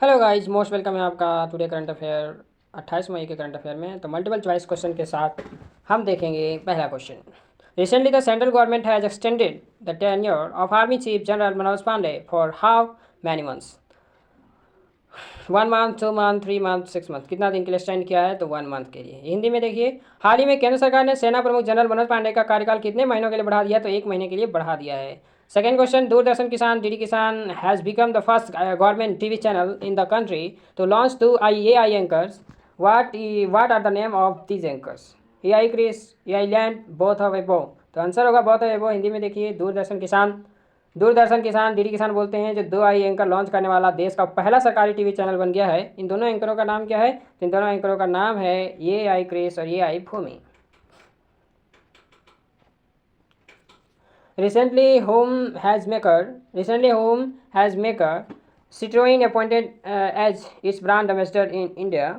Hello guys, most welcome है आपका today current affair 28 मई के करंट अफेयर में। तो मल्टीपल चॉइस क्वेश्चन के साथ हम देखेंगे पहला question. Recently the central government has extended the tenure of army chief general Manoj Pandey for how many months? 1 month, 2 month, 3 month, 6 month. कितना दिन के लिए एक्सटेंड किया है? तो 1 मंथ के लिए। हिंदी में देखिए, हाल ही में केंद्र सरकार ने सेना प्रमुख जनरल मनोज पांडे का कार्यकाल कितने महीनों के लिए बढ़ा दिया? तो 1 महीने के लिए बढ़ा दिया है। सेकेंड क्वेश्चन, दूरदर्शन किसान डीडी किसान has become the first government TV channel in the country to launch 2 AI anchors. What are the name of these anchors? AI Chris, AI Land, both of above. तो answer होगा both of above। Hindi में देखिए, दूरदर्शन किसान DD किसान बोलते हैं जो 2 AI anchor launch करने वाला देश का पहला सरकारी टीवी चैनल बन गया है। इन दोनों एंकरों का नाम क्या है? तो इन दोनों एंकरों का नाम है AI क्रिस और AI Bhoomi. Recently, whom has maker Citroën appointed as its brand ambassador in India?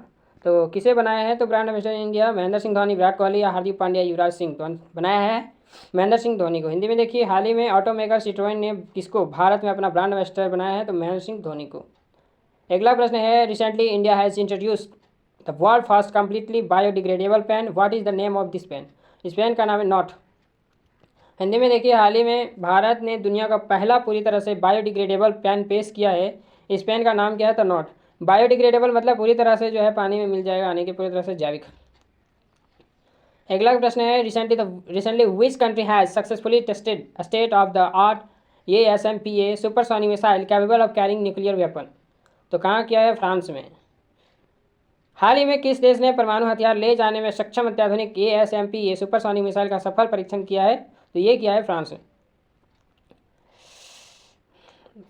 तो किसे बनाया है? तो brand ambassador in India Mahendra Singh Dhoni, Virat Kohli या हार्दिक पांड्या, युवराज सिंह? तो बनाया है महेंद्र सिंह धोनी को। हिंदी में देखिए, हाल ही में ऑटो मेकर सिट्रोइन ने किसको भारत में अपना ब्रांड एम्बेसडर बनाया है? तो महेंद्र सिंह धोनी को। अगला प्रश्न है, recently India has introduced the world first completely biodegradable pen. What is the name of this pen? इस पेन का नाम है नॉट। हिंदी में देखिए, हाल ही में भारत ने दुनिया का पहला पूरी तरह से बायोडिग्रेडेबल पेन पेश किया है। इस पेन का नाम क्या है? तो नॉट। बायोडिग्रेडेबल मतलब पूरी तरह से जो है पानी में मिल जाएगा, यानी कि पूरी तरह से जैविक। अगला प्रश्न है, recently which country has successfully tested state of the art ASMPA supersonic missile capable of carrying nuclear weapon? तो कहाँ किया है? फ्रांस में। हाल ही में किस देश ने परमाणु हथियार ले जाने में सक्षम अत्याधुनिक ASMPA सुपरसोनिक मिसाइल का सफल परीक्षण किया है? तो ये किया है फ्रांस में।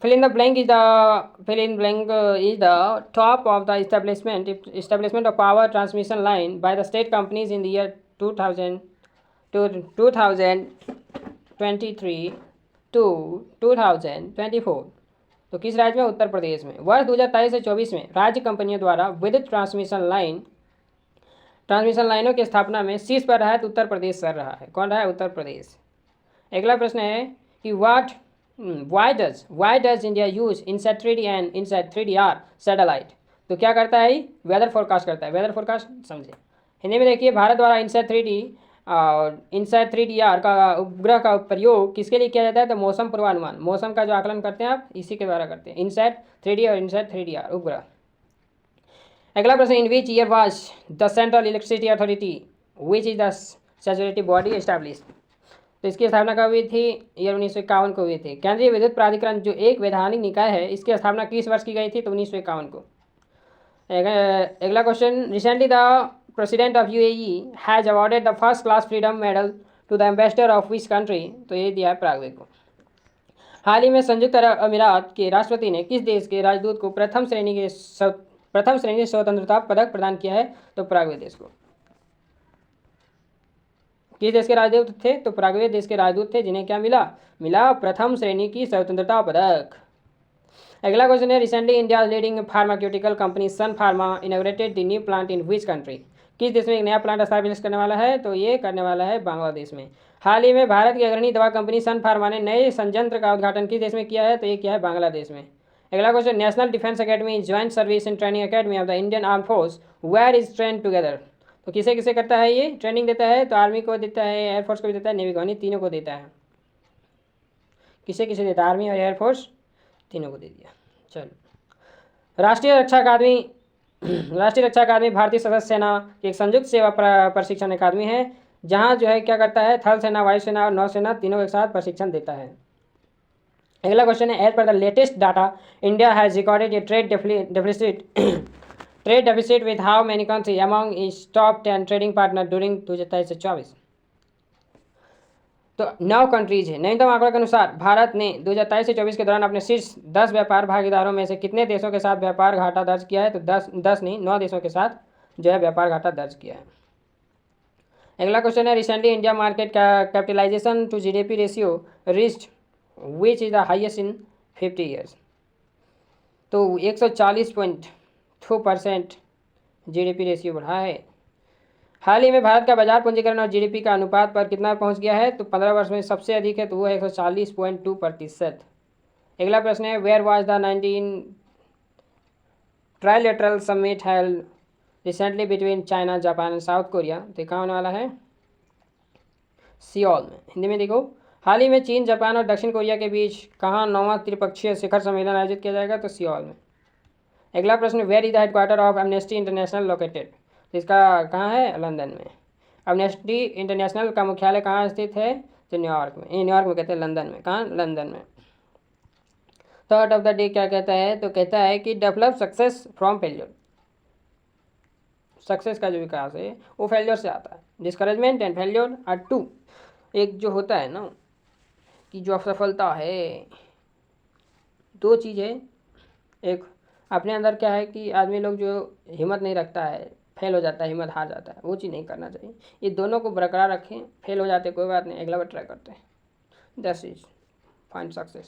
Fill in blank is the top of the establishment of power transmission line by the state companies in the year 2000 to 2023 to 2024। तो किस राज्य में? उत्तर प्रदेश में। वर्ष 2023 से 24 में राज्य कंपनियों द्वारा विद्युत ट्रांसमिशन लाइनों की स्थापना में शीर्ष पर रहा है तो उत्तर प्रदेश कर रहा है। कौन रहा है? उत्तर प्रदेश। अगला प्रश्न है कि why does India use INSAT 3D and INSAT 3DR satellite? तो क्या करता है? वेदर फोरकास्ट करता है। वेदर फोरकास्ट समझे। हिंदी में देखिए, भारत द्वारा इनसैट 3D और इनसैट 3DR का उपग्रह का प्रयोग किसके लिए किया जाता है? तो मौसम पूर्वानुमान, मौसम का जो आकलन करते हैं आप, इसी के द्वारा करते हैं। इनसैट 3D और इनसैट 3DR उपग्रह। अगला प्रश्न, in which year was the central electricity authority which is the statutory body established? तो इसकी स्थापना कब हुई थी? ईयर 1951 को हुई थी। केंद्रीय विद्युत प्राधिकरण जो एक वैधानिक निकाय है, इसकी स्थापना किस वर्ष की गई थी? तो 1951 को। अगला question, recently the president of UAE has awarded the first class freedom medal to the ambassador of which country? तो ये दिया है पराग्वे को। हाल ही में संयुक्त अरब अमीरात के राष्ट्रपति ने किस देश के राजदूत को प्रथम श्रेणी स्वतंत्रता पदक प्रदान किया है? तो पराग्वे देश को। किस देश के राजदूत थे? तो पराग्वे देश के राजदूत थे, जिन्हें क्या मिला प्रथम श्रेणी की स्वतंत्रता पदक। अगला क्वेश्चन है, recently India leading pharmaceutical company Sun Pharma inaugurated the new plant in which country? किस देश में एक नया प्लांट स्टैब्लिश करने वाला है? तो ये करने वाला है बांग्लादेश में। हाल ही में भारत की अग्रणी दवा कंपनी सन फार्मा ने नए संयंत्र का उद्घाटन किस देश में किया है? तो ये किया है बांग्लादेश में। अगला question, national defence academy joint service and training academy of the Indian arm force where is train together? तो किसे किसे करता है? ये ट्रेनिंग देता है तो आर्मी को देता है, एयरफोर्स को भी देता है, नेवी को, तीनों को देता है। किसे किसे देता है? आर्मी और एयरफोर्स तीनों को दे दिया। चलो, राष्ट्रीय रक्षा अकादमी भारतीय सशस्त्र सेना की एक संयुक्त सेवा प्रशिक्षण अकादमी है, जहाँ जो है क्या करता है, थल सेना, वायुसेना और नौसेना तीनों एक साथ प्रशिक्षण देता है। अगला क्वेश्चन है, as per the latest data India has recorded a trade deficit with how many country among is top 10 trading partner during 2023-24? तो 9 कंट्रीज है। नवीनतम आंकड़ों के अनुसार भारत ने 2023 से 24 के दौरान अपने शीर्ष 10 व्यापार भागीदारों में से कितने देशों के साथ व्यापार घाटा दर्ज किया है? तो 10 नहीं, 9 देशों के साथ जो है व्यापार घाटा दर्ज किया है। अगला क्वेश्चन है, recently India market capitalisation to GDP ratio reached which is the highest in 50 years? तो 140.2% GDP रेशियो बढ़ा है। हाल ही में भारत का बाजार पूंजीकरण और GDP का अनुपात पर कितना पहुंच गया है? तो 15 वर्ष में सबसे अधिक है, तो वो है 140.2%। अगला प्रश्न है, where was the trilateral summit held recently between China, Japan and South Korea, तो कहाँ होने वाला है? सियोल में। हिंदी में देखो, हाल ही में चीन, जापान और दक्षिण कोरिया के बीच कहाँ 9वां त्रिपक्षीय शिखर सम्मेलन आयोजित किया जाएगा? तो सियोल में। अगला प्रश्न, where is the headquarter of Amnesty International located? इसका कहाँ है? लंदन में। एमनेस्टी इंटरनेशनल का मुख्यालय कहाँ स्थित है? तो न्यूयॉर्क में। न्यूयॉर्क में कहते हैं, लंदन में। कहाँ? लंदन में। थर्ड ऑफ द डे क्या कहता है? तो कहता है कि develop success from failure. Success का जो विकास है वो फेल्योर से आता है। Discouragement and failure are two. एक जो होता है ना कि जो असफलता है, दो चीज़ है। एक अपने अंदर क्या है कि आदमी लोग जो हिम्मत नहीं रखता है, फेल हो जाता है, हिम्मत हार जाता है, वो चीज़ नहीं करना चाहिए। ये दोनों को बरकरार रखें। फेल हो जाते कोई बात नहीं, अगला बार ट्राई करते हैं। That's is find success.